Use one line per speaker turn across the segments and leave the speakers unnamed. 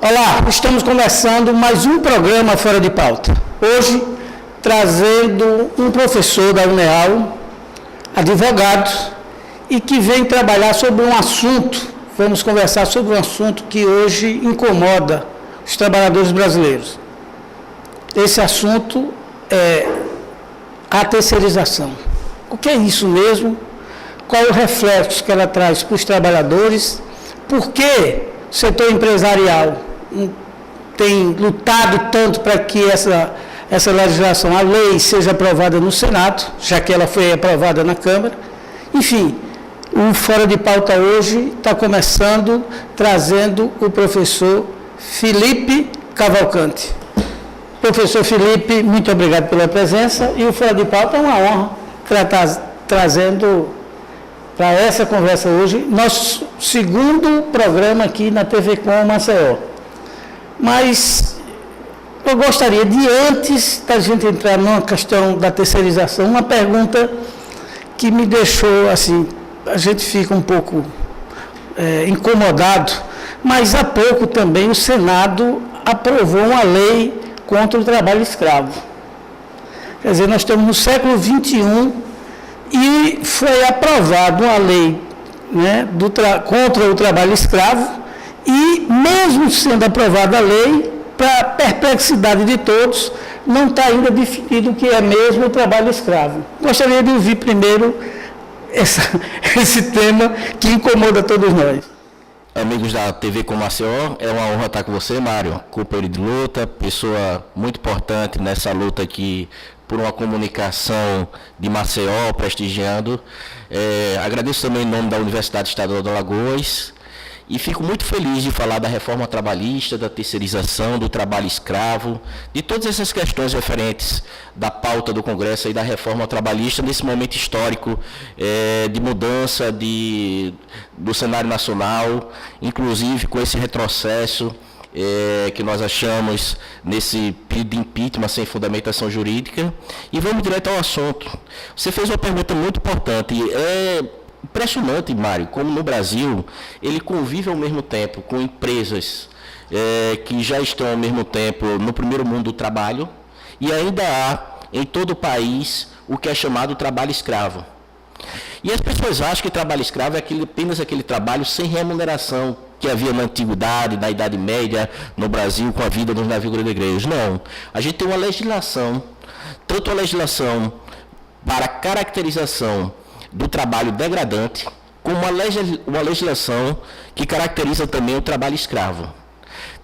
Olá, estamos começando mais um programa Fora de Pauta. Hoje, trazendo um professor da UNEAL, advogado, e que vem trabalhar sobre um assunto, vamos conversar sobre um assunto que hoje incomoda os trabalhadores brasileiros. Esse assunto é a terceirização. O que é isso mesmo? Qual é o reflexo que ela traz para os trabalhadores? Por que o setor empresarial tem lutado tanto para que essa legislação, a lei, seja aprovada no Senado, já que ela foi aprovada na Câmara? Enfim, o Fora de Pauta hoje está começando trazendo o professor Felipe Cavalcante. Professor Felipe, muito obrigado pela presença, e o Fora de Pauta é uma honra trazendo para essa conversa hoje nosso segundo programa aqui na TV Com Maceió. Mas eu gostaria de, antes da gente entrar numa questão da terceirização, uma pergunta que me deixou assim, a gente fica um pouco incomodado, mas há pouco também o Senado aprovou uma lei contra o trabalho escravo. Quer dizer, nós estamos no século XXI e foi aprovada uma lei, né, contra o trabalho escravo, e mesmo sendo aprovada a lei, para a perplexidade de todos, não está ainda definido o que é mesmo o trabalho escravo. Gostaria de ouvir primeiro esse tema que incomoda todos nós.
Amigos da TV Com Maceió, é uma honra estar com você, Mário, companheiro de luta, pessoa muito importante nessa luta aqui por uma comunicação de Maceió, prestigiando. Agradeço também em nome da Universidade Estadual de Alagoas e fico muito feliz de falar da reforma trabalhista, da terceirização, do trabalho escravo, de todas essas questões referentes da pauta do Congresso e da reforma trabalhista nesse momento histórico de mudança do cenário nacional, inclusive com esse retrocesso que nós achamos nesse pedido de impeachment sem fundamentação jurídica. E vamos direto ao assunto. Você fez uma pergunta muito importante. É impressionante, Mário, como no Brasil ele convive ao mesmo tempo com empresas que já estão ao mesmo tempo no primeiro mundo do trabalho, e ainda há em todo o país o que é chamado trabalho escravo. E as pessoas acham que trabalho escravo é apenas aquele trabalho sem remuneração que havia na antiguidade, na Idade Média, no Brasil, com a vida dos navios gregos. Não. A gente tem uma legislação, tanto a legislação para caracterização do trabalho degradante, como uma legislação que caracteriza também o trabalho escravo.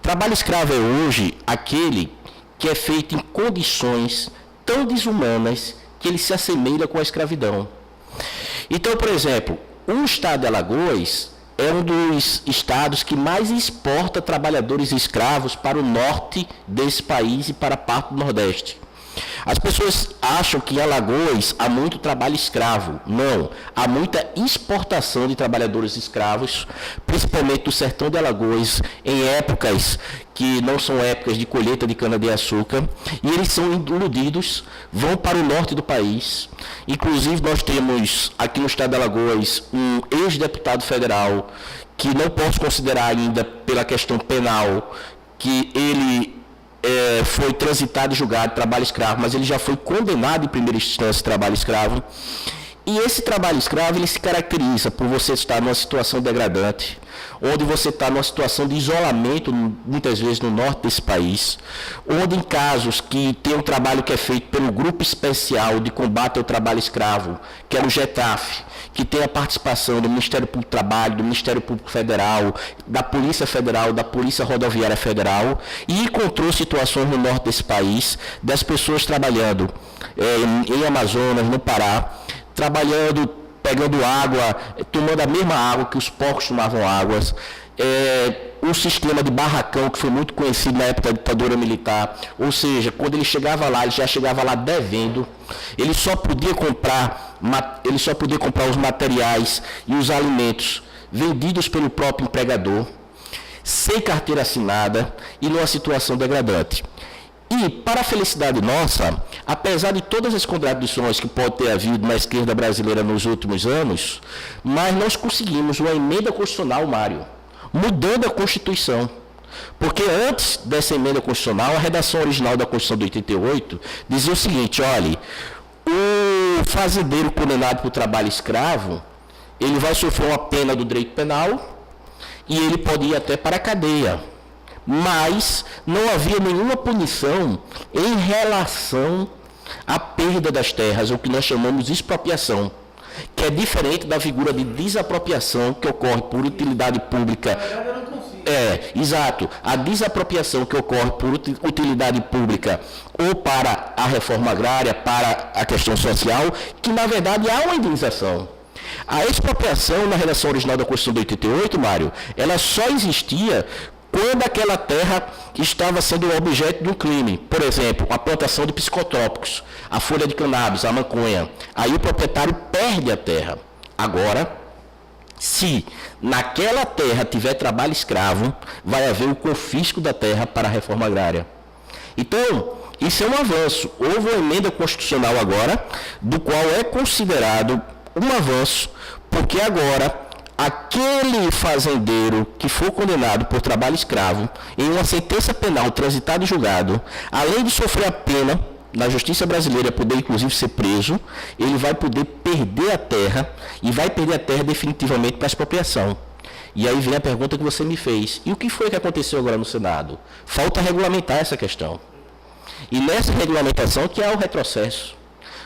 Trabalho escravo é hoje aquele que é feito em condições tão desumanas que ele se assemelha com a escravidão. Então, por exemplo, o estado de Alagoas é um dos estados que mais exporta trabalhadores escravos para o norte desse país e para a parte do Nordeste. As pessoas acham que em Alagoas há muito trabalho escravo. Não, há muita exportação de trabalhadores escravos, principalmente do sertão de Alagoas, em épocas que não são épocas de colheita de cana-de-açúcar, e eles são iludidos, vão para o norte do país. Inclusive, nós temos aqui no estado de Alagoas um ex-deputado federal, que não posso considerar ainda pela questão penal, que ele foi transitado e julgado de trabalho escravo, mas ele já foi condenado em primeira instância de trabalho escravo. E esse trabalho escravo, ele se caracteriza por você estar numa situação degradante, onde você está numa situação de isolamento, muitas vezes no norte desse país, onde em casos que tem um trabalho que é feito pelo Grupo Especial de Combate ao Trabalho Escravo, que é o GETAF, que tem a participação do Ministério Público do Trabalho, do Ministério Público Federal, da Polícia Federal, da Polícia Rodoviária Federal, e encontrou situações no norte desse país, das pessoas trabalhando em Amazonas, no Pará, trabalhando, pegando água, tomando a mesma água que os porcos tomavam águas, um sistema de barracão que foi muito conhecido na época da ditadura militar, ou seja, quando ele chegava lá, ele já chegava lá devendo, ele só podia comprar os materiais e os alimentos vendidos pelo próprio empregador, sem carteira assinada e numa situação degradante. E, para a felicidade nossa, apesar de todas as contradições que pode ter havido na esquerda brasileira nos últimos anos, mas nós conseguimos uma emenda constitucional, Mário, mudando a Constituição. Porque antes dessa emenda constitucional, a redação original da Constituição de 88 dizia o seguinte, olha, o fazendeiro condenado por trabalho escravo, ele vai sofrer uma pena do direito penal e ele pode ir até para a cadeia. Mas não havia nenhuma punição em relação à perda das terras, o que nós chamamos de expropriação, que é diferente da figura de desapropriação que ocorre por utilidade pública. Exato. A desapropriação que ocorre por utilidade pública ou para a reforma agrária, para a questão social, que na verdade há uma indenização. A expropriação, na redação original da Constituição de 88, Mário, ela só existia quando aquela terra estava sendo objeto de um crime. Por exemplo, a plantação de psicotrópicos, a folha de cannabis, a maconha. Aí o proprietário perde a terra. Agora, se naquela terra tiver trabalho escravo, vai haver o confisco da terra para a reforma agrária. Então, isso é um avanço. Houve uma emenda constitucional agora, do qual é considerado um avanço, porque agora aquele fazendeiro que for condenado por trabalho escravo em uma sentença penal transitada e julgado, além de sofrer a pena na justiça brasileira, poder inclusive ser preso, ele vai poder perder a terra e vai perder a terra definitivamente para a expropriação. E aí vem a pergunta que você me fez. E o que foi que aconteceu agora no Senado? Falta regulamentar essa questão. E nessa regulamentação que há o retrocesso.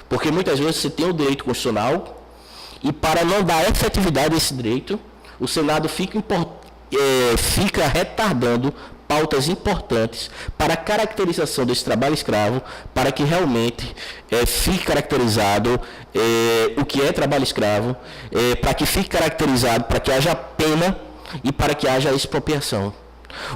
Porque muitas vezes você tem o direito constitucional e para não dar efetividade a esse direito, o Senado fica retardando pautas importantes para a caracterização desse trabalho escravo, para que realmente fique caracterizado o que é trabalho escravo, para que fique caracterizado, para que haja pena e para que haja expropriação.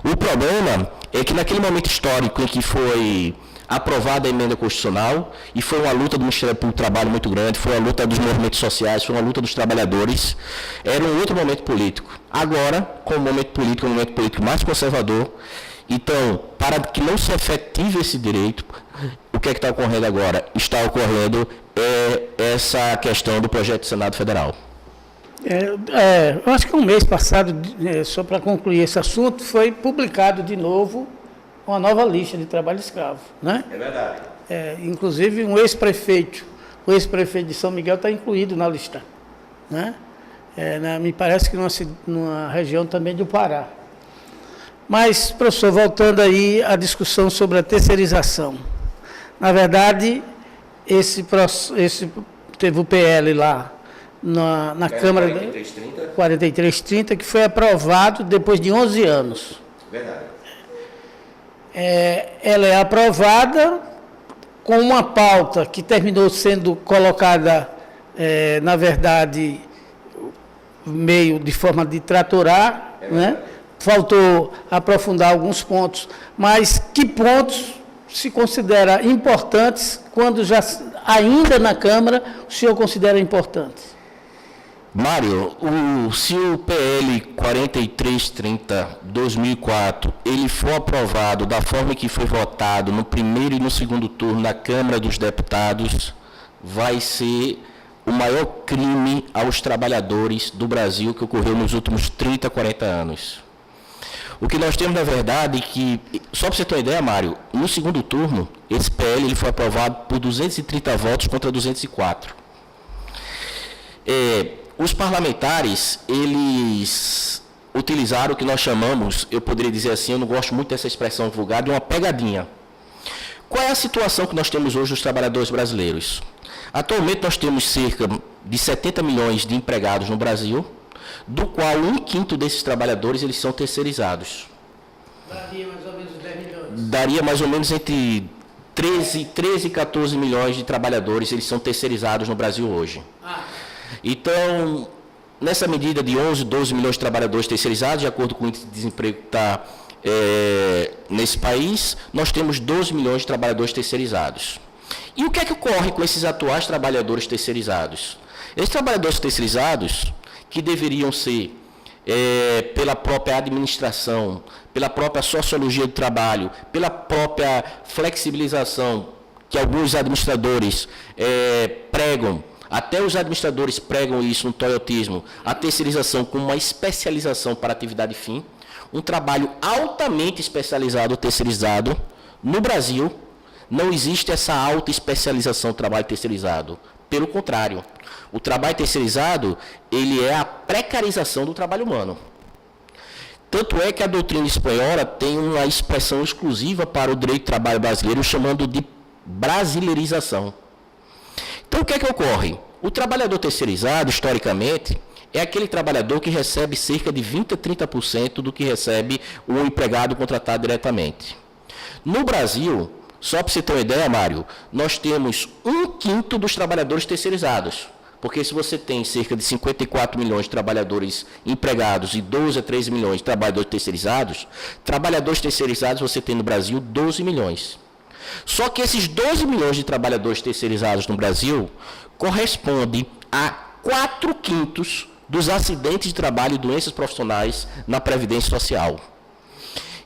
O problema é que naquele momento histórico em que foi aprovada a emenda constitucional, e foi uma luta do Ministério Público do Trabalho muito grande, foi uma luta dos movimentos sociais, foi uma luta dos trabalhadores, era um outro momento político. Agora, com o momento político, é um momento político mais conservador, então, para que não se efetive esse direito, o que é que está ocorrendo agora? Está ocorrendo essa questão do projeto do Senado Federal.
Eu acho que um mês passado, só para concluir esse assunto, foi publicado de novo uma nova lista de trabalho escravo, né?
É verdade.
Inclusive o ex-prefeito de São Miguel está incluído na lista, né? Me parece que numa região também do Pará. Mas, professor, voltando aí à discussão sobre a terceirização. Na verdade, teve o PL lá na Câmara 4330, que foi aprovado depois de 11 anos.
Verdade.
Ela é aprovada com uma pauta que terminou sendo colocada, na verdade, meio de forma de tratorar, né? Faltou aprofundar alguns pontos, mas que pontos se considera importantes quando já, ainda na Câmara, o senhor considera importantes?
Mário, se o PL 4330/2004 ele for aprovado da forma que foi votado no primeiro e no segundo turno na Câmara dos Deputados, vai ser o maior crime aos trabalhadores do Brasil que ocorreu nos últimos 30, 40 anos. O que nós temos, na verdade, que, só para você ter uma ideia, Mário, no segundo turno, esse PL ele foi aprovado por 230 votos contra 204. Os parlamentares, eles utilizaram o que nós chamamos, eu poderia dizer assim, eu não gosto muito dessa expressão vulgar, de uma pegadinha. Qual é a situação que nós temos hoje dos trabalhadores brasileiros? Atualmente nós temos cerca de 70 milhões de empregados no Brasil, do qual 1/5 desses trabalhadores eles são terceirizados.
Daria mais ou menos 10 milhões.
Daria mais ou menos entre 13 e 14 milhões de trabalhadores, eles são terceirizados no Brasil hoje. Então, nessa medida de 11, 12 milhões de trabalhadores terceirizados, de acordo com o índice de desemprego que está nesse país, nós temos 12 milhões de trabalhadores terceirizados. E o que é que ocorre com esses atuais trabalhadores terceirizados? Esses trabalhadores terceirizados, que deveriam ser, pela própria administração, pela própria sociologia do trabalho, pela própria flexibilização que alguns administradores pregam, até os administradores pregam isso no toyotismo, a terceirização como uma especialização para atividade fim. um trabalho altamente especializado ou terceirizado. No Brasil, não existe essa alta especialização do trabalho terceirizado. Pelo contrário, o trabalho terceirizado, ele é a precarização do trabalho humano. Tanto é que a doutrina espanhola tem uma expressão exclusiva para o direito do trabalho brasileiro, chamando de brasileirização. Então, o que é que ocorre? O trabalhador terceirizado, historicamente, é aquele trabalhador que recebe cerca de 20% a 30% do que recebe o empregado contratado diretamente. No Brasil, só para você ter uma ideia, Mário, nós temos 1/5 dos trabalhadores terceirizados. Porque se você tem cerca de 54 milhões de trabalhadores empregados e 12 a 13 milhões de trabalhadores terceirizados você tem no Brasil 12 milhões. Só que esses 12 milhões de trabalhadores terceirizados no Brasil correspondem a 4/5 dos acidentes de trabalho e doenças profissionais na Previdência Social.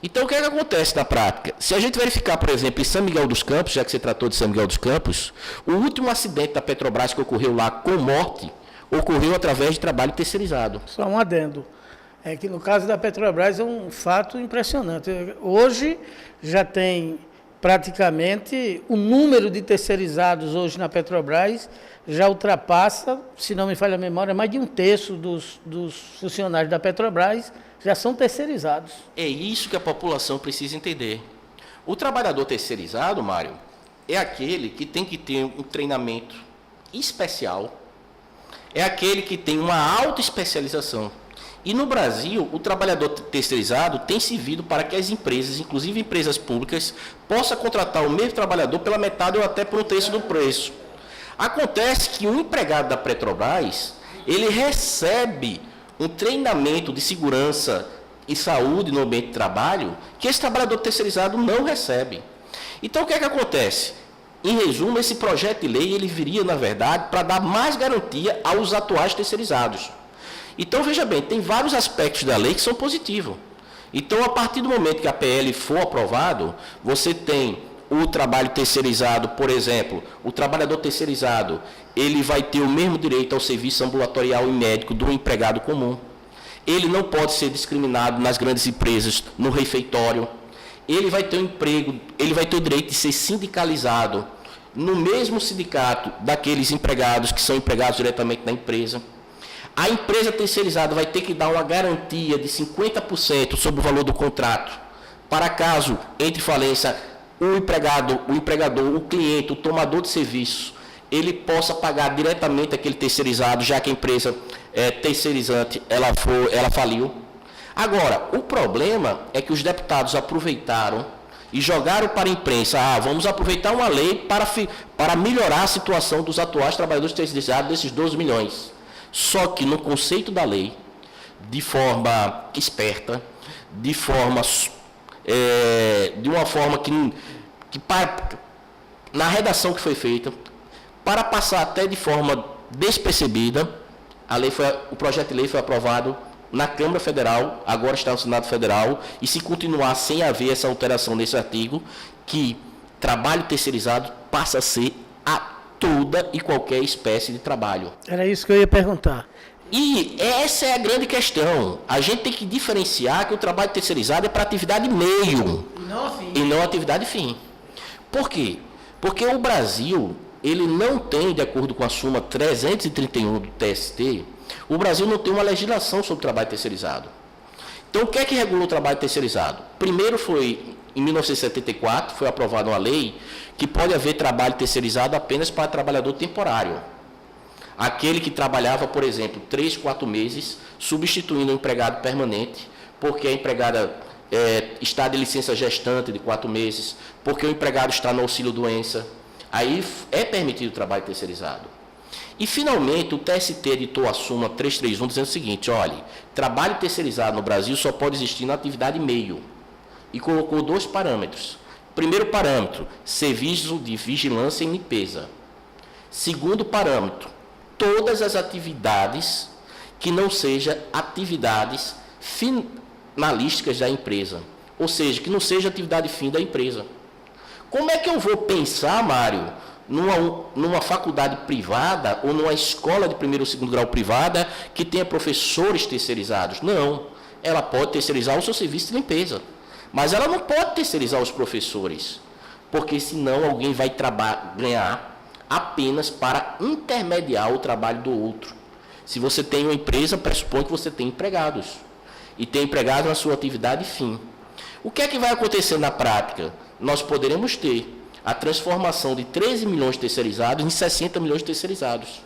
Então, o que é que acontece na prática? Se a gente verificar, por exemplo, em São Miguel dos Campos, já que você tratou de São Miguel dos Campos, o último acidente da Petrobras que ocorreu lá com morte, ocorreu através de trabalho terceirizado.
Só um adendo. É que no caso da Petrobras é um fato impressionante. Hoje já tem praticamente o número de terceirizados hoje na Petrobras já ultrapassa, se não me falha a memória, mais de 1/3 dos funcionários da Petrobras já são terceirizados.
É isso que a população precisa entender. O trabalhador terceirizado, Mário, é aquele que tem que ter um treinamento especial, é aquele que tem uma alta especialização. E no Brasil, o trabalhador terceirizado tem servido para que as empresas, inclusive empresas públicas, possam contratar o mesmo trabalhador pela metade ou até por 1/3 do preço. Acontece que o empregado da Petrobras, ele recebe um treinamento de segurança e saúde no ambiente de trabalho que esse trabalhador terceirizado não recebe. Então, o que é que acontece? Em resumo, esse projeto de lei, ele viria, na verdade, para dar mais garantia aos atuais terceirizados. Então, veja bem, tem vários aspectos da lei que são positivos. Então, a partir do momento que a PL for aprovado, você tem o trabalho terceirizado, por exemplo, o trabalhador terceirizado, ele vai ter o mesmo direito ao serviço ambulatorial e médico do empregado comum. Ele não pode ser discriminado nas grandes empresas, no refeitório. Ele vai ter um emprego, ele vai ter o direito de ser sindicalizado no mesmo sindicato daqueles empregados que são empregados diretamente na empresa. A empresa terceirizada vai ter que dar uma garantia de 50% sobre o valor do contrato, para caso entre falência o empregador, o cliente, o tomador de serviço, ele possa pagar diretamente aquele terceirizado, já que a empresa terceirizante ela faliu. Agora, o problema é que os deputados aproveitaram e jogaram para a imprensa, vamos aproveitar uma lei para melhorar a situação dos atuais trabalhadores terceirizados, desses 12 milhões. Só que no conceito da lei, de forma esperta, de uma forma que na redação que foi feita, para passar até de forma despercebida, o projeto de lei foi aprovado na Câmara Federal, agora está no Senado Federal, e se continuar sem haver essa alteração nesse artigo, que trabalho terceirizado passa a ser a toda e qualquer espécie de trabalho.
Era isso que eu ia perguntar.
E essa é a grande questão. A gente tem que diferenciar que o trabalho terceirizado é para atividade meio e não atividade fim. Por quê? Porque o Brasil, ele não tem, de acordo com a súmula 331 do TST, o Brasil não tem uma legislação sobre trabalho terceirizado. Então, o que é que regula o trabalho terceirizado? Primeiro foi, em 1974, foi aprovada uma lei que pode haver trabalho terceirizado apenas para trabalhador temporário. Aquele que trabalhava, por exemplo, 3, 4 meses, substituindo um empregado permanente, porque a empregada está de licença gestante de 4 meses, porque o empregado está no auxílio-doença. Aí é permitido o trabalho terceirizado. E, finalmente, o TST editou a súmula 331 dizendo o seguinte, olha, trabalho terceirizado no Brasil só pode existir na atividade meio. E colocou 2 parâmetros. Primeiro parâmetro, serviço de vigilância e limpeza. Segundo parâmetro, todas as atividades que não sejam atividades finalísticas da empresa. Ou seja, que não seja atividade fim da empresa. Como é que eu vou pensar, Mário, numa faculdade privada ou numa escola de primeiro ou segundo grau privada que tenha professores terceirizados? Não. ela pode terceirizar o seu serviço de limpeza, mas ela não pode terceirizar os professores, porque senão alguém vai ganhar apenas para intermediar o trabalho do outro. Se você tem uma empresa, pressupõe que você tem empregados, e tem empregados na sua atividade fim. O que é que vai acontecer na prática? Nós poderemos ter a transformação de 13 milhões terceirizados em 60 milhões terceirizados.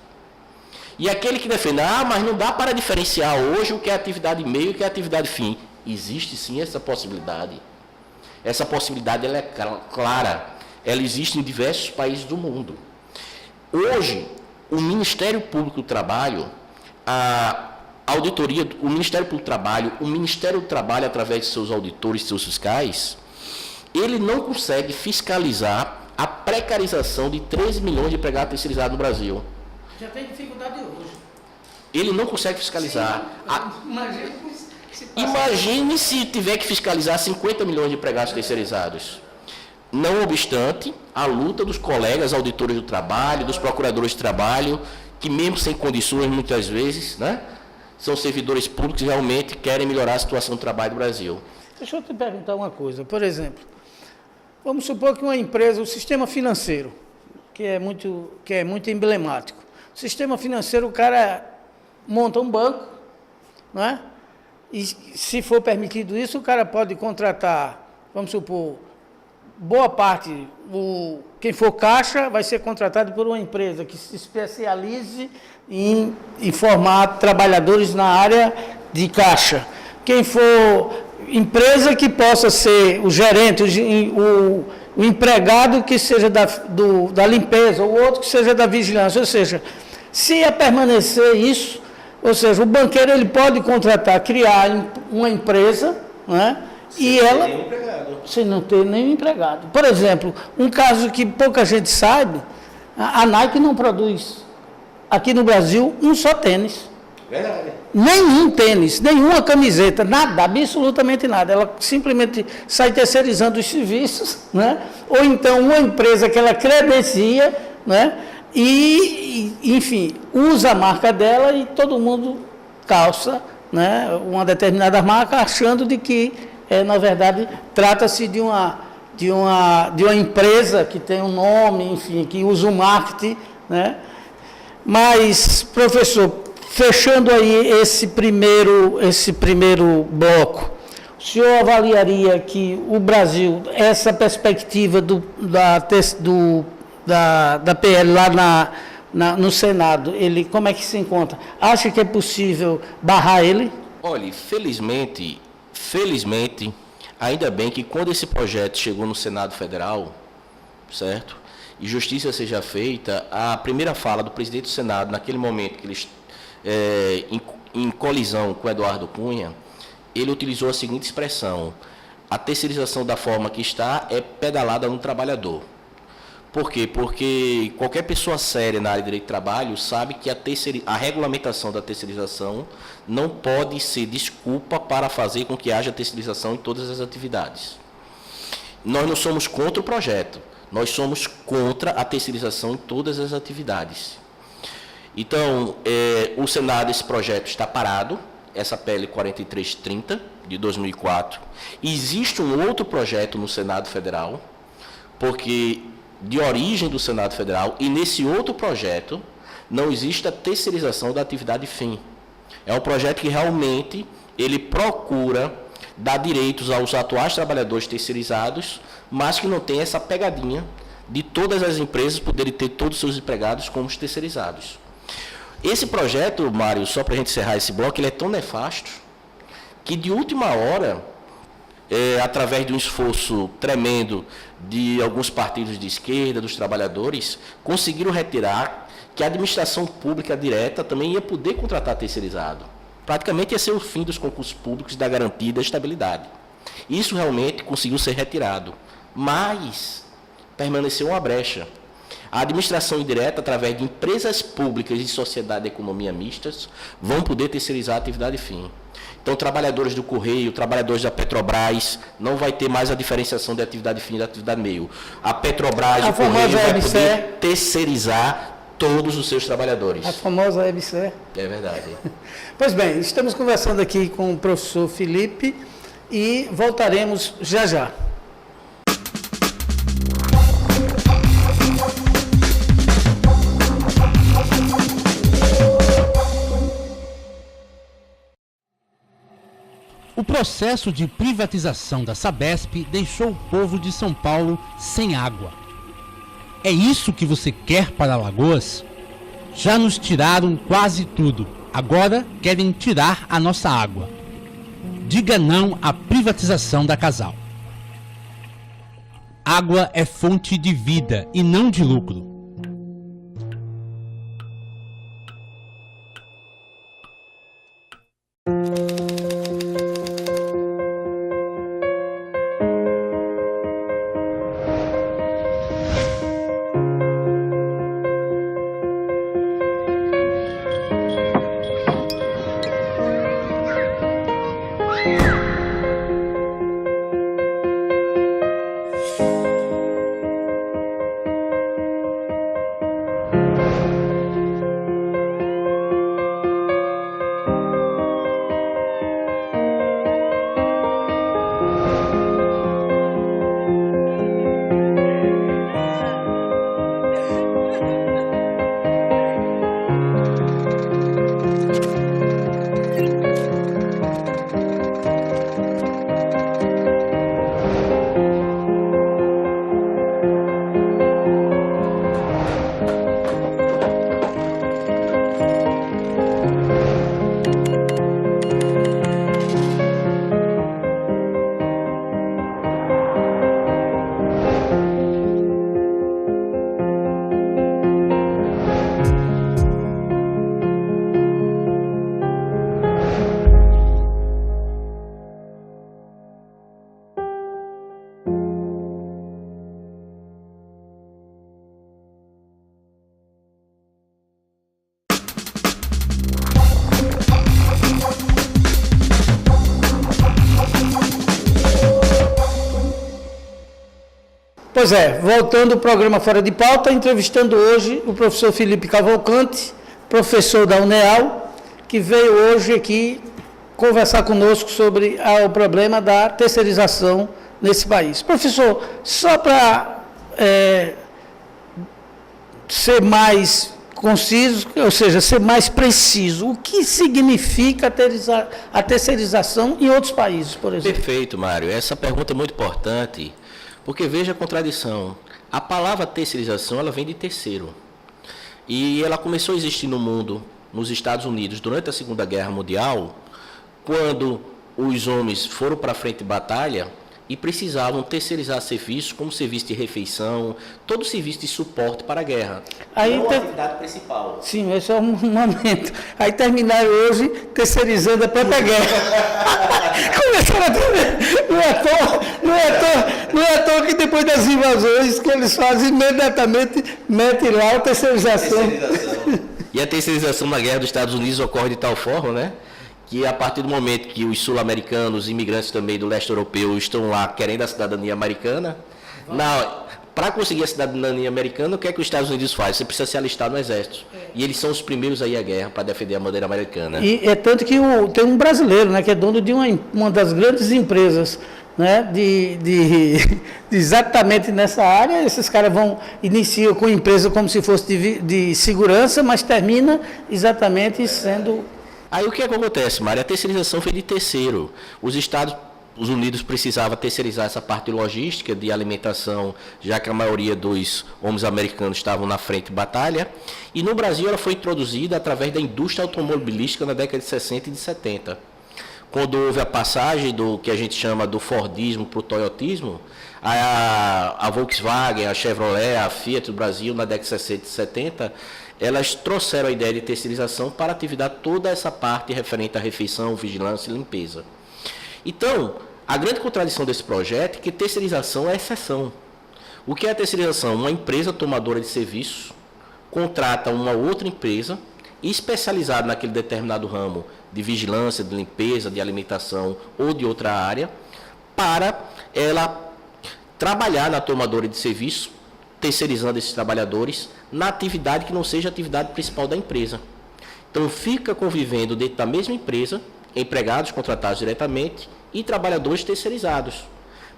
E aquele que defende, mas não dá para diferenciar hoje o que é atividade meio e o que é atividade fim. Existe sim essa possibilidade. Essa possibilidade ela é clara. Ela existe em diversos países do mundo. Hoje, o Ministério Público do Trabalho, a auditoria, o Ministério Público do Trabalho, o Ministério do Trabalho, através de seus auditores, seus fiscais, ele não consegue fiscalizar a precarização de 13 milhões de empregados terceirizados no Brasil.
Já tem dificuldade hoje.
Ele não consegue fiscalizar.
Sim,
Imagine se tiver que fiscalizar 50 milhões de empregados terceirizados. Não obstante, a luta dos colegas auditores do trabalho, dos procuradores de trabalho, que mesmo sem condições, muitas vezes, né, são servidores públicos e realmente querem melhorar a situação do trabalho do Brasil.
Deixa eu te perguntar uma coisa. Por exemplo, vamos supor que uma empresa, o sistema financeiro, que é muito emblemático. O sistema financeiro, o cara monta um banco, não é? E se for permitido isso, o cara pode contratar, vamos supor, boa parte, quem for caixa vai ser contratado por uma empresa que se especialize em formar trabalhadores na área de caixa. Quem for empresa que possa ser o gerente, o empregado que seja da limpeza, o outro que seja da vigilância, ou seja, se é permanecer isso, ou seja, o banqueiro ele pode contratar, criar uma empresa, né, e ela, sem não ter nenhum empregado. Por exemplo, um caso que pouca gente sabe, a Nike não produz aqui no Brasil um só tênis.
Verdade.
Nenhum tênis, nenhuma camiseta, nada, absolutamente nada. Ela simplesmente sai terceirizando os serviços, né? Ou então uma empresa que ela credencia, né? E, enfim, usa a marca dela e todo mundo calça, né, uma determinada marca, achando de que, na verdade, trata-se de uma empresa que tem um nome, enfim, que usa o marketing, né? Mas, professor, fechando aí esse primeiro bloco, o senhor avaliaria que o Brasil, essa perspectiva da PL lá no Senado, ele como é que se encontra? Acha que é possível barrar ele?
Olha, felizmente, ainda bem que quando esse projeto chegou no Senado Federal, certo? E justiça seja feita, a primeira fala do presidente do Senado, naquele momento que eles, em colisão com Eduardo Cunha, ele utilizou a seguinte expressão: a terceirização da forma que está é pedalada no trabalhador. Por quê? Porque qualquer pessoa séria na área de direito do trabalho sabe que a regulamentação da terceirização não pode ser desculpa para fazer com que haja terceirização em todas as atividades. Nós não somos contra o projeto, nós somos contra a terceirização em todas as atividades. Então, o Senado, esse projeto está parado, essa PL 4330, de 2004. Existe um outro projeto no Senado Federal, porque de origem do Senado Federal, e nesse outro projeto não existe a terceirização da atividade fim. É um projeto que realmente ele procura dar direitos aos atuais trabalhadores terceirizados, mas que não tem essa pegadinha de todas as empresas poderem ter todos os seus empregados como os terceirizados. Esse projeto, Mário, só para a gente encerrar esse bloco, ele é tão nefasto que de última hora, através de um esforço tremendo de alguns partidos de esquerda, dos trabalhadores, conseguiram retirar que a administração pública direta também ia poder contratar terceirizado. Praticamente ia ser o fim dos concursos públicos e da garantia da estabilidade. Isso realmente conseguiu ser retirado, mas permaneceu uma brecha. A administração indireta, através de empresas públicas e sociedade de economia mistas, vão poder terceirizar a atividade fim. Então, trabalhadores do Correio, trabalhadores da Petrobras, não vai ter mais a diferenciação de atividade fim e da atividade meio. A Petrobras, o Correio, vai poder terceirizar todos os seus trabalhadores.
A famosa EBSER.
É verdade.
Pois bem, estamos conversando aqui com o professor Felipe e voltaremos já já.
O processo de privatização da Sabesp deixou o povo de São Paulo sem água. É isso que você quer para Alagoas? Já nos tiraram quase tudo. Agora querem tirar a nossa água. Diga não à privatização da Casal. Água é fonte de vida e não de lucro.
Pois é, voltando ao programa Fora de Pauta, entrevistando hoje o professor Felipe Cavalcante, professor da UNEAL, que veio hoje aqui conversar conosco sobre o problema da terceirização nesse país. Professor, só para ser mais conciso, ou seja, ser mais preciso, o que significa a terceirização em outros países, por exemplo?
Perfeito, Mário. Essa pergunta é muito importante, porque veja a contradição. A palavra terceirização, ela vem de terceiro. E ela começou a existir no mundo, nos Estados Unidos, durante a Segunda Guerra Mundial, quando os homens foram para a frente de batalha e precisavam terceirizar serviços, como serviço de refeição, todo serviço de suporte para a guerra.
Aí
não a atividade principal.
Sim, esse é um momento. Aí terminaram hoje terceirizando a própria guerra. Começaram a ter... Não é à toa que depois das invasões que eles fazem, imediatamente metem lá a terceirização.
E a terceirização na guerra dos Estados Unidos ocorre de tal forma, né? Que a partir do momento que os sul-americanos, imigrantes também do leste europeu, estão lá querendo a cidadania americana, para conseguir a cidadania americana, o que é que os Estados Unidos faz? Você precisa se alistar no exército. E eles são os primeiros a ir à guerra para defender a bandeira americana.
E é tanto que tem um brasileiro, né, que é dono de uma das grandes empresas, né, exatamente nessa área. Esses caras iniciam com empresa como se fosse de segurança, mas termina exatamente sendo...
Aí o que acontece, Mário? A terceirização foi de terceiro. Os Estados Unidos precisavam terceirizar essa parte logística de alimentação, já que a maioria dos homens americanos estavam na frente de batalha. E no Brasil ela foi introduzida através da indústria automobilística na década de 60 e de 70. Quando houve a passagem do que a gente chama do Fordismo para o Toyotismo, a Volkswagen, a Chevrolet, a Fiat do Brasil, na década de 60 e 70, elas trouxeram a ideia de terceirização para atividade toda essa parte referente à refeição, vigilância e limpeza. Então, a grande contradição desse projeto é que terceirização é exceção. O que é a terceirização? Uma empresa tomadora de serviços contrata uma outra empresa especializada naquele determinado ramo de vigilância, de limpeza, de alimentação ou de outra área, para ela trabalhar na tomadora de serviço terceirizando esses trabalhadores na atividade que não seja a atividade principal da empresa. Então, fica convivendo dentro da mesma empresa, empregados contratados diretamente e trabalhadores terceirizados,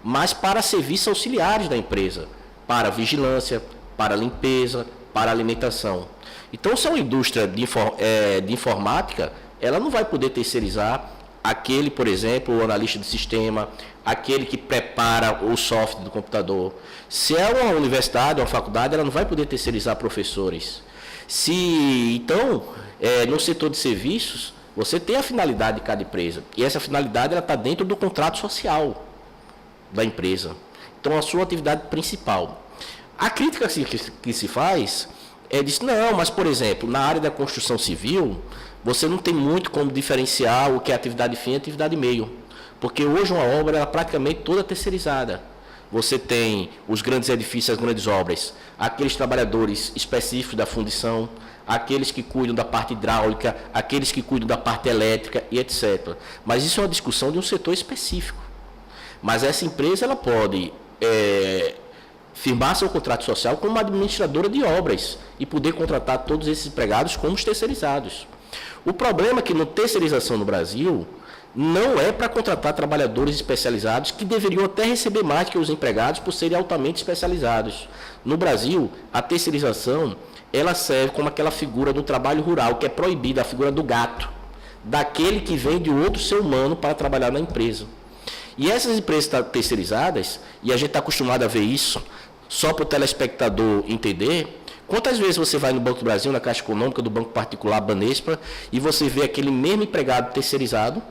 mas para serviços auxiliares da empresa, para vigilância, para limpeza, para alimentação. Então, se é uma indústria de informática, ela não vai poder terceirizar aquele, por exemplo, o analista de sistema, aquele que prepara o software do computador. Se é uma universidade, uma faculdade, ela não vai poder terceirizar professores. Então, no setor de serviços, você tem a finalidade de cada empresa. E essa finalidade está dentro do contrato social da empresa. Então, a sua atividade principal. A crítica que se faz diz, não, mas, por exemplo, na área da construção civil, você não tem muito como diferenciar o que é atividade fim e atividade meio. Porque hoje uma obra é praticamente toda terceirizada. Você tem os grandes edifícios, as grandes obras, aqueles trabalhadores específicos da fundição, aqueles que cuidam da parte hidráulica, aqueles que cuidam da parte elétrica e etc. Mas isso é uma discussão de um setor específico. Mas essa empresa ela pode firmar seu contrato social como uma administradora de obras e poder contratar todos esses empregados como os terceirizados. O problema é que na terceirização no Brasil não é para contratar trabalhadores especializados que deveriam até receber mais que os empregados por serem altamente especializados. No Brasil, a terceirização ela serve como aquela figura do trabalho rural que é proibida, a figura do gato, daquele que vem de outro ser humano para trabalhar na empresa. E essas empresas terceirizadas, e a gente está acostumado a ver isso, só para o telespectador entender, quantas vezes você vai no Banco do Brasil, na Caixa Econômica do Banco Particular, Banespa, e você vê aquele mesmo empregado terceirizado,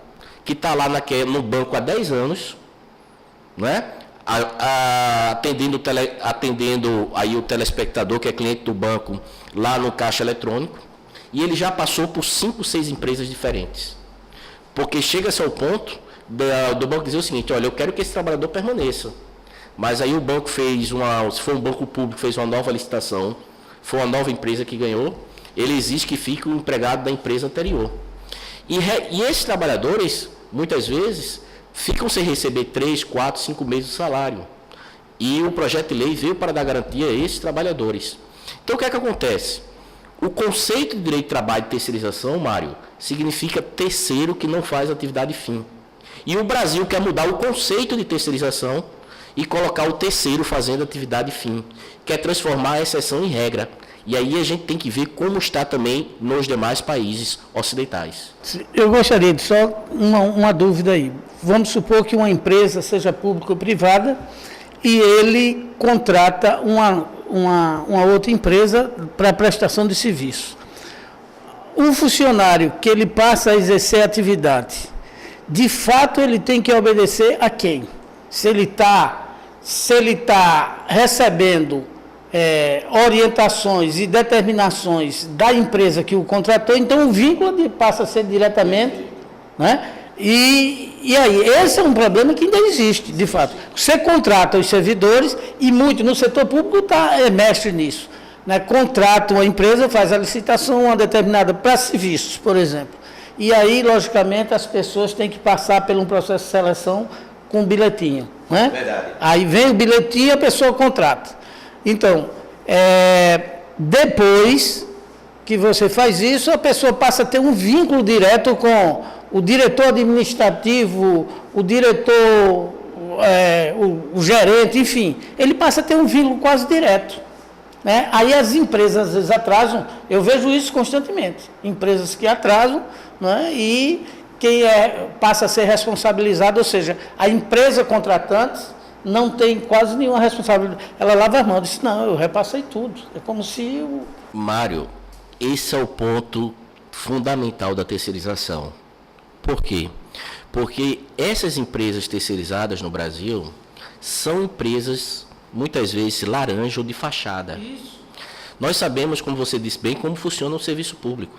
que está lá no banco há 10 anos, né? Atendendo aí o telespectador, que é cliente do banco, lá no caixa eletrônico, e ele já passou por 5, 6 empresas diferentes. Porque chega-se ao ponto do banco dizer o seguinte, olha, eu quero que esse trabalhador permaneça. Mas aí o banco se for um banco público, fez uma nova licitação, foi uma nova empresa que ganhou, ele exige que fique o empregado da empresa anterior. E esses trabalhadores, muitas vezes, ficam sem receber 3, 4, 5 meses de salário. E o projeto de lei veio para dar garantia a esses trabalhadores. Então, o que é que acontece? O conceito de direito de trabalho de terceirização, Mário, significa terceiro que não faz atividade fim. E o Brasil quer mudar o conceito de terceirização e colocar o terceiro fazendo atividade fim. Quer transformar a exceção em regra. E aí a gente tem que ver como está também nos demais países ocidentais.
Eu gostaria de só uma dúvida aí. Vamos supor que uma empresa, seja pública ou privada, e ele contrata uma outra empresa para prestação de serviço. Um funcionário que ele passa a exercer a atividade, de fato ele tem que obedecer a quem? Se ele está recebendo orientações e determinações da empresa que o contratou, então o vínculo passa a ser diretamente, né? E aí, esse é um problema que ainda existe, de fato. Você contrata os servidores, e muito no setor público é mestre nisso, né? Contrata uma empresa, faz a licitação, uma determinada para serviços, por exemplo. E aí, logicamente, as pessoas têm que passar por um processo de seleção com um bilhetinho, né?
Verdade.
Aí vem o bilhetinho e a pessoa contrata. Então, depois que você faz isso, a pessoa passa a ter um vínculo direto com o diretor administrativo, o diretor, o gerente, enfim. Ele passa a ter um vínculo quase direto, né? Aí as empresas, às vezes, atrasam. Eu vejo isso constantemente. Empresas que atrasam, né? E quem passa a ser responsabilizado, ou seja, a empresa contratante não tem quase nenhuma responsabilidade. Ela lava as mãos, diz, não, eu repassei tudo. É como se...
Mário, esse é o ponto fundamental da terceirização. Por quê? Porque essas empresas terceirizadas no Brasil são empresas, muitas vezes, laranja ou de fachada.
Isso.
Nós sabemos, como você disse bem, como funciona o serviço público.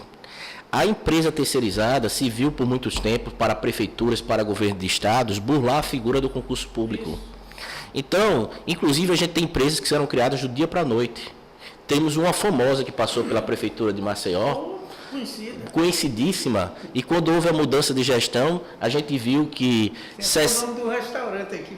A empresa terceirizada se viu por muitos tempos para prefeituras, para governo de estados, burlar a figura do concurso público. Isso. Então, inclusive, a gente tem empresas que serão criadas do dia para a noite. Temos uma famosa que passou pela prefeitura de Maceió, conhecidíssima, e quando houve a mudança de gestão, a gente viu que...
Tem o nome do restaurante aqui.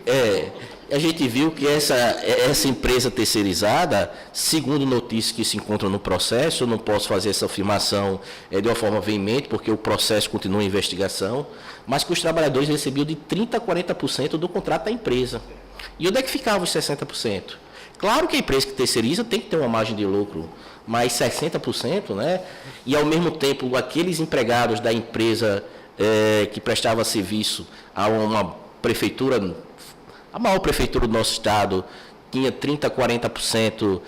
a gente viu que essa empresa terceirizada, segundo notícias que se encontram no processo, eu não posso fazer essa afirmação de uma forma veemente, porque o processo continua em investigação, mas que os trabalhadores recebiam de 30% a 40% do contrato da empresa. E onde é que ficavam os 60%? Claro que a empresa que terceiriza tem que ter uma margem de lucro, mas 60%, né? E ao mesmo tempo, aqueles empregados da empresa que prestava serviço a uma prefeitura, a maior prefeitura do nosso estado, tinha 30%, 40%,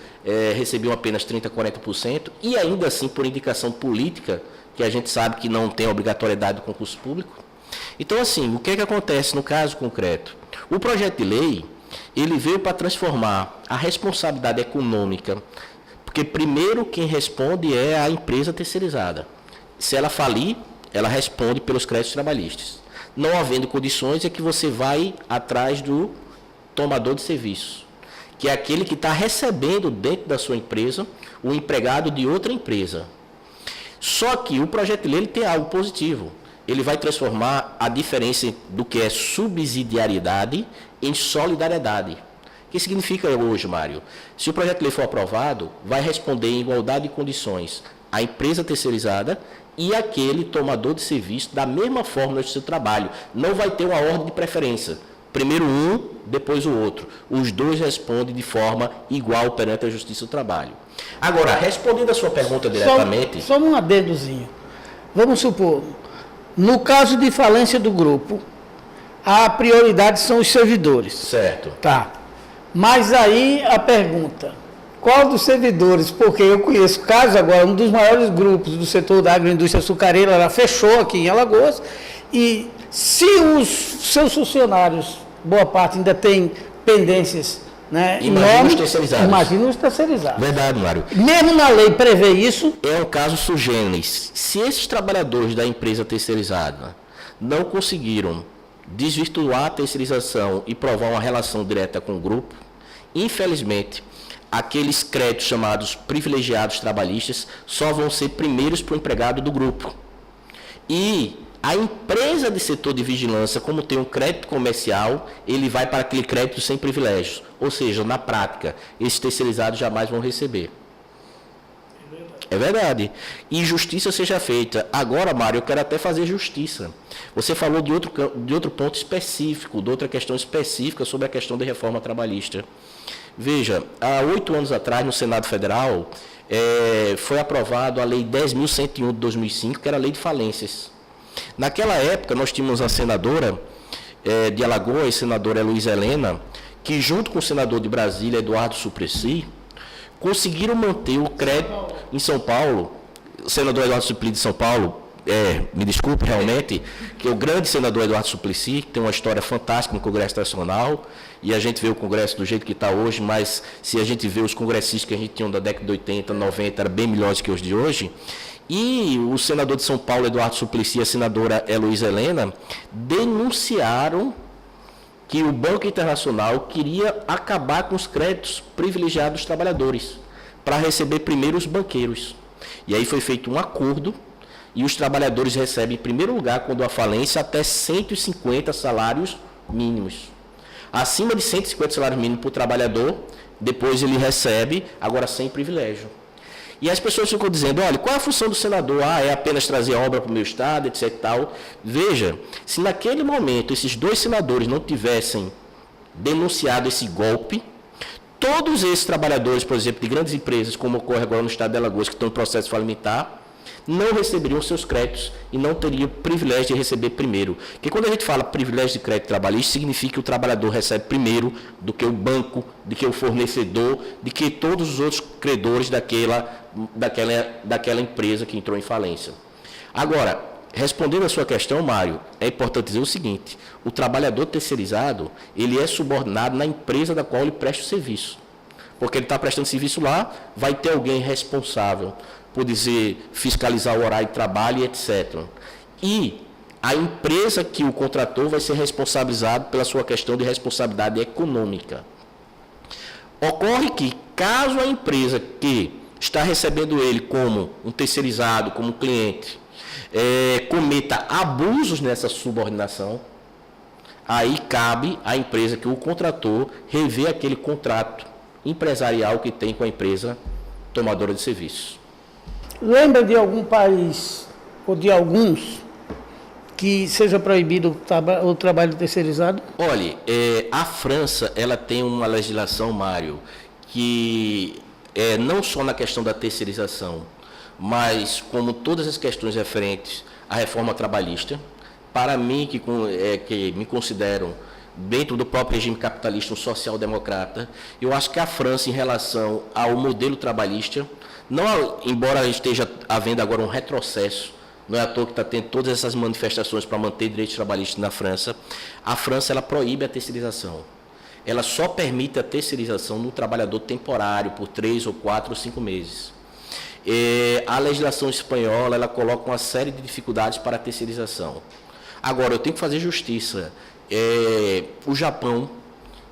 recebiam apenas 30%, 40%, e ainda assim, por indicação política, que a gente sabe que não tem obrigatoriedade do concurso público. Então, assim, o que é que acontece no caso concreto? O projeto de lei, ele veio para transformar a responsabilidade econômica, porque primeiro quem responde é a empresa terceirizada. Se ela falir, ela responde pelos créditos trabalhistas. Não havendo condições, é que você vai atrás do tomador de serviço, que é aquele que está recebendo dentro da sua empresa o empregado de outra empresa. Só que o projeto de lei ele tem algo positivo. Ele vai transformar a diferença do que é subsidiariedade em solidariedade. O que significa hoje, Mário? Se o projeto de lei for aprovado, vai responder em igualdade de condições a empresa terceirizada e aquele tomador de serviço da mesma forma no seu trabalho. Não vai ter uma ordem de preferência. Primeiro um, depois o outro. Os dois respondem de forma igual perante a Justiça do Trabalho. Agora, respondendo a sua pergunta diretamente...
Só um adendozinho. Vamos supor, no caso de falência do grupo, a prioridade são os servidores.
Certo.
Tá. Mas aí a pergunta... Qual dos servidores? Porque eu conheço casos agora, um dos maiores grupos do setor da agroindústria açucareira, ela fechou aqui em Alagoas, e se os seus funcionários, boa parte, ainda tem pendências, né,
imagina os terceirizados.
Imagina os terceirizados.
Verdade, Mário.
Mesmo na lei prevê isso.
É um caso sui generis. Se esses trabalhadores da empresa terceirizada não conseguiram desvirtuar a terceirização e provar uma relação direta com o grupo, infelizmente, aqueles créditos chamados privilegiados trabalhistas só vão ser primeiros para o empregado do grupo. E a empresa de setor de vigilância, como tem um crédito comercial, ele vai para aquele crédito sem privilégios. Ou seja, na prática, esses terceirizados jamais vão receber. É verdade. E justiça seja feita. Agora, Mário, eu quero até fazer justiça. Você falou de outro ponto específico, de outra questão específica sobre a questão da reforma trabalhista. Veja, há 8 anos atrás, no Senado Federal, foi aprovado a Lei 10.101 de 2005, que era a Lei de Falências. Naquela época, nós tínhamos a senadora de Alagoas, senadora Luiza Helena, que junto com o senador de Brasília, Eduardo Suplicy, conseguiram manter o crédito em São Paulo, o senador Eduardo Suplicy de São Paulo, me desculpe realmente, que é o grande senador Eduardo Suplicy, que tem uma história fantástica no Congresso Nacional, e a gente vê o Congresso do jeito que está hoje, mas se a gente vê os congressistas que a gente tinha da década de 80, 90, eram bem melhores que os de hoje, e o senador de São Paulo, Eduardo Suplicy, e a senadora Luiza Helena, denunciaram que o Banco Internacional queria acabar com os créditos privilegiados dos trabalhadores, para receber primeiro os banqueiros. E aí foi feito um acordo, e os trabalhadores recebem, em primeiro lugar, quando há falência, até 150 salários mínimos. Acima de 150 salários mínimos para o trabalhador, depois ele recebe, agora sem privilégio. E as pessoas ficam dizendo, olha, qual é a função do senador? É apenas trazer obra para o meu estado, etc. Tal. Veja, se naquele momento esses dois senadores não tivessem denunciado esse golpe, todos esses trabalhadores, por exemplo, de grandes empresas, como ocorre agora no estado de Alagoas, que estão em processo falimentar, não receberiam seus créditos e não teriam privilégio de receber primeiro. Porque quando a gente fala privilégio de crédito trabalhista, significa que o trabalhador recebe primeiro do que o banco, do que o fornecedor, de que todos os outros credores daquela empresa que entrou em falência. Agora, respondendo a sua questão, Mário, é importante dizer o seguinte, o trabalhador terceirizado, ele é subordinado na empresa da qual ele presta o serviço. Porque ele está prestando serviço lá, vai ter alguém responsável por dizer, fiscalizar o horário de trabalho, etc. E a empresa que o contratou vai ser responsabilizada pela sua questão de responsabilidade econômica. Ocorre que, caso a empresa que está recebendo ele como um terceirizado, como cliente, cometa abusos nessa subordinação, Aí cabe à empresa que o contratou rever aquele contrato empresarial que tem com a empresa tomadora de serviços.
Lembra de algum país, ou de alguns, que seja proibido o trabalho terceirizado?
Olha, a França ela tem uma legislação, Mário, que não só na questão da terceirização, mas como todas as questões referentes à reforma trabalhista, para mim, que me considero, dentro do próprio regime capitalista, um social-democrata, eu acho que a França, em relação ao modelo trabalhista, embora esteja havendo agora um retrocesso, não é à toa que está tendo todas essas manifestações para manter direitos trabalhistas na França, a França ela proíbe a terceirização. Ela só permite a terceirização no trabalhador temporário, por 3 ou 4 ou 5 meses. A legislação espanhola ela coloca uma série de dificuldades para a terceirização. Agora, eu tenho que fazer justiça. O Japão,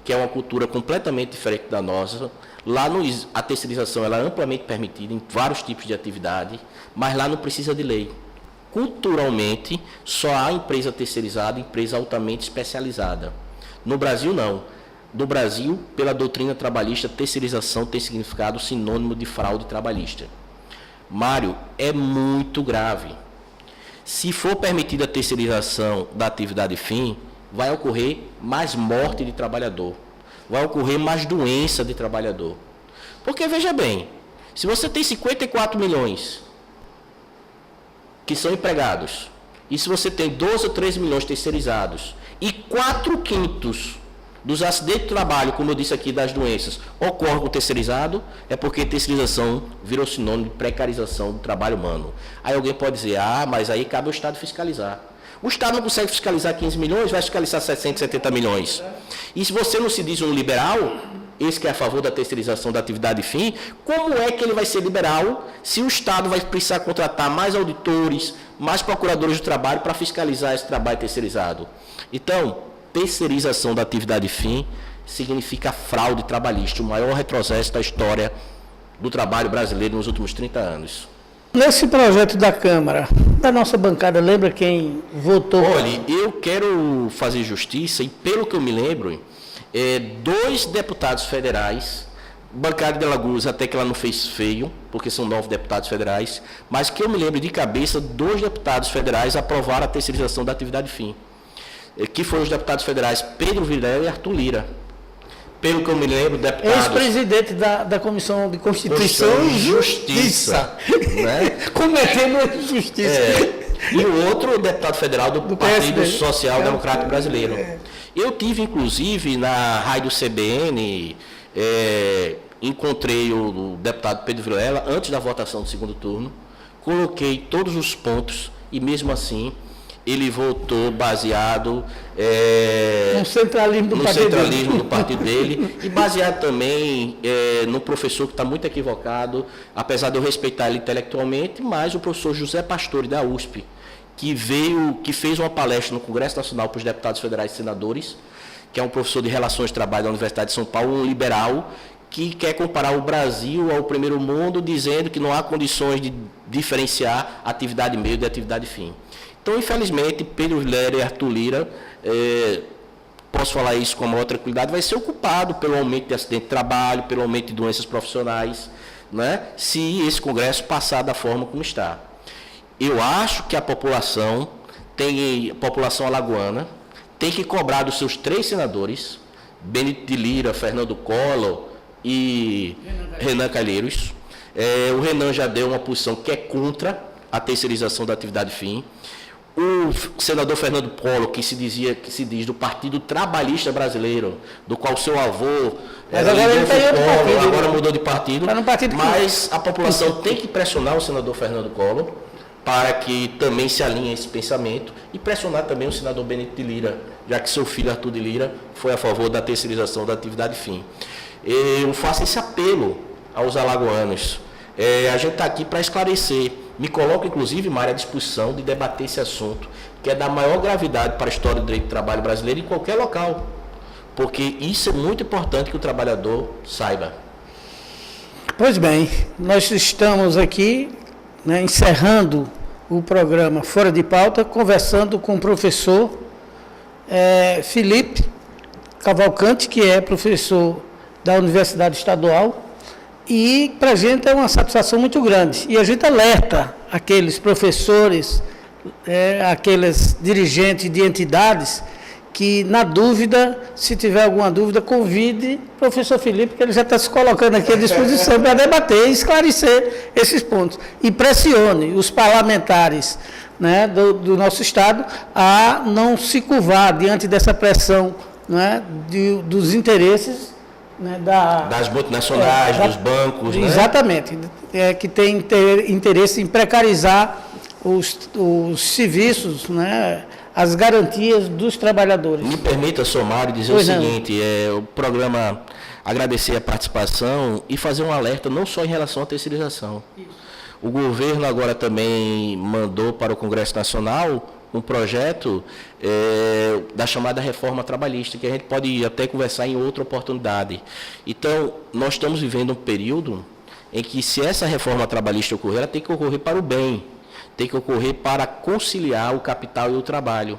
que é uma cultura completamente diferente da nossa, lá a terceirização ela é amplamente permitida em vários tipos de atividade, mas lá não precisa de lei. Culturalmente, só há empresa terceirizada, empresa altamente especializada. No Brasil, não. No Brasil, pela doutrina trabalhista, terceirização tem significado sinônimo de fraude trabalhista. Mário, é muito grave. Se for permitida a terceirização da atividade fim, vai ocorrer mais morte de trabalhador, vai ocorrer mais doença de trabalhador. Porque, veja bem, se você tem 54 milhões que são empregados, e se você tem 12 ou 13 milhões terceirizados, e 4/5 dos acidentes de trabalho, como eu disse aqui, das doenças, ocorrem com terceirizado, é porque terceirização virou sinônimo de precarização do trabalho humano. Aí alguém pode dizer, mas aí cabe ao Estado fiscalizar. O Estado não consegue fiscalizar 15 milhões, vai fiscalizar 770 milhões. E se você não se diz um liberal, esse que é a favor da terceirização da atividade fim, como é que ele vai ser liberal se o Estado vai precisar contratar mais auditores, mais procuradores do trabalho para fiscalizar esse trabalho terceirizado? Então, terceirização da atividade fim significa fraude trabalhista, o maior retrocesso da história do trabalho brasileiro nos últimos 30 anos.
Nesse projeto da Câmara, da nossa bancada, lembra quem votou?
Olha, eu quero fazer justiça e, pelo que eu me lembro, 2 deputados federais, bancada de Alagoas, até que ela não fez feio, porque são 9 deputados federais, mas que eu me lembro de cabeça, 2 deputados federais aprovaram a terceirização da atividade fim, que foram os deputados federais Pedro Vilela e Arthur Lira. Pelo que eu me lembro, deputados...
Ex-presidente da Comissão de Constituição e Justiça.
Né?
Cometendo injustiça.
E o outro deputado federal do Partido Social Democrático Brasileiro. Eu tive, inclusive, na rádio CBN, encontrei o deputado Pedro Vilela, antes da votação do segundo turno, coloquei todos os pontos e, mesmo assim, ele votou baseado
no centralismo
do partido dele e baseado também no professor que está muito equivocado, apesar de eu respeitar ele intelectualmente, mas o professor José Pastore, da USP, que fez uma palestra no Congresso Nacional para os deputados federais e senadores, que é um professor de Relações de Trabalho da Universidade de São Paulo, um liberal, que quer comparar o Brasil ao primeiro mundo, dizendo que não há condições de diferenciar atividade meio de atividade fim. Então, infelizmente, Pedro Vilela e Arthur Lira, posso falar isso com a maior tranquilidade, vai ser ocupado pelo aumento de acidente de trabalho, pelo aumento de doenças profissionais, né, se esse Congresso passar da forma como está. Eu acho que a população alagoana, tem que cobrar dos seus 3 senadores, Benedito de Lira, Fernando Collor e Renan Calheiros. O Renan já deu uma posição que é contra a terceirização da atividade fim. O senador Fernando Collor, que se diz do Partido Trabalhista Brasileiro, do qual seu avô agora mudou de partido, mas a população tem que pressionar o senador Fernando Collor para que também se alinhe a esse pensamento e pressionar também o senador Benedito de Lira, já que seu filho Arthur de Lira foi a favor da terceirização da atividade fim. Eu faço esse apelo aos alagoanos. A gente está aqui para esclarecer. Me coloco, inclusive, Mário, à disposição de debater esse assunto, que é da maior gravidade para a história do direito do trabalho brasileiro em qualquer local. Porque isso é muito importante que o trabalhador saiba.
Pois bem, nós estamos aqui, encerrando o programa Fora de Pauta, conversando com o professor Felipe Cavalcante, que é professor da Universidade Estadual, e para a gente é uma satisfação muito grande. E a gente alerta aqueles professores, aqueles dirigentes de entidades, que, na dúvida, se tiver alguma dúvida, convide o professor Felipe, que ele já está se colocando aqui à disposição para debater e esclarecer esses pontos. E pressione os parlamentares, né, do nosso Estado a não se curvar diante dessa pressão, né, dos interesses, né, das
multinacionais, dos bancos. Né?
Exatamente, que tem interesse em precarizar os serviços, né, as garantias dos trabalhadores.
Me permita, Mário, dizer o seguinte, o programa agradecer a participação e fazer um alerta não só em relação à terceirização. Isso. O governo agora também mandou para o Congresso Nacional um projeto da chamada reforma trabalhista, que a gente pode até conversar em outra oportunidade. Então, nós estamos vivendo um período em que, se essa reforma trabalhista ocorrer, ela tem que ocorrer para o bem, tem que ocorrer para conciliar o capital e o trabalho.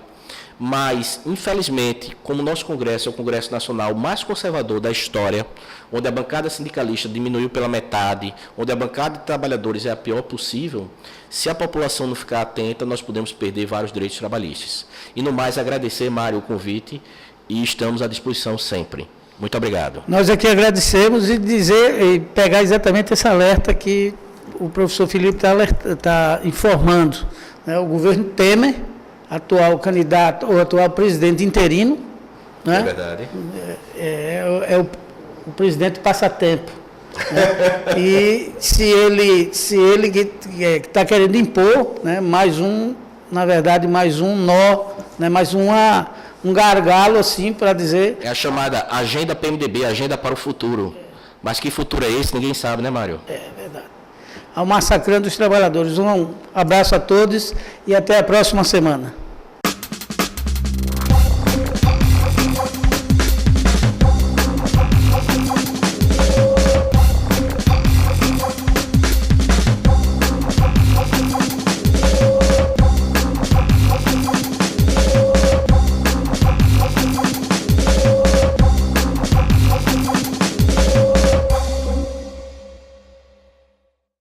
Mas, infelizmente, como o nosso Congresso é o Congresso Nacional mais conservador da história, onde a bancada sindicalista diminuiu pela metade, onde a bancada de trabalhadores é a pior possível, se a população não ficar atenta, nós podemos perder vários direitos trabalhistas. E, no mais, agradecer, Mário, o convite, e estamos à disposição sempre. Muito obrigado.
Nós aqui agradecemos e pegar exatamente esse alerta que o professor Felipe está informando, né? O governo Temer, atual candidato, ou atual presidente interino, né?
É verdade.
O presidente passatempo. Né? E se ele está querendo impor, né, mais um nó, né, mais um gargalo, assim, para dizer...
É a chamada agenda PMDB, agenda para o futuro. Mas que futuro é esse? Ninguém sabe, né, Mário?
É verdade. Ao massacrando os trabalhadores. Um abraço a todos e até a próxima semana.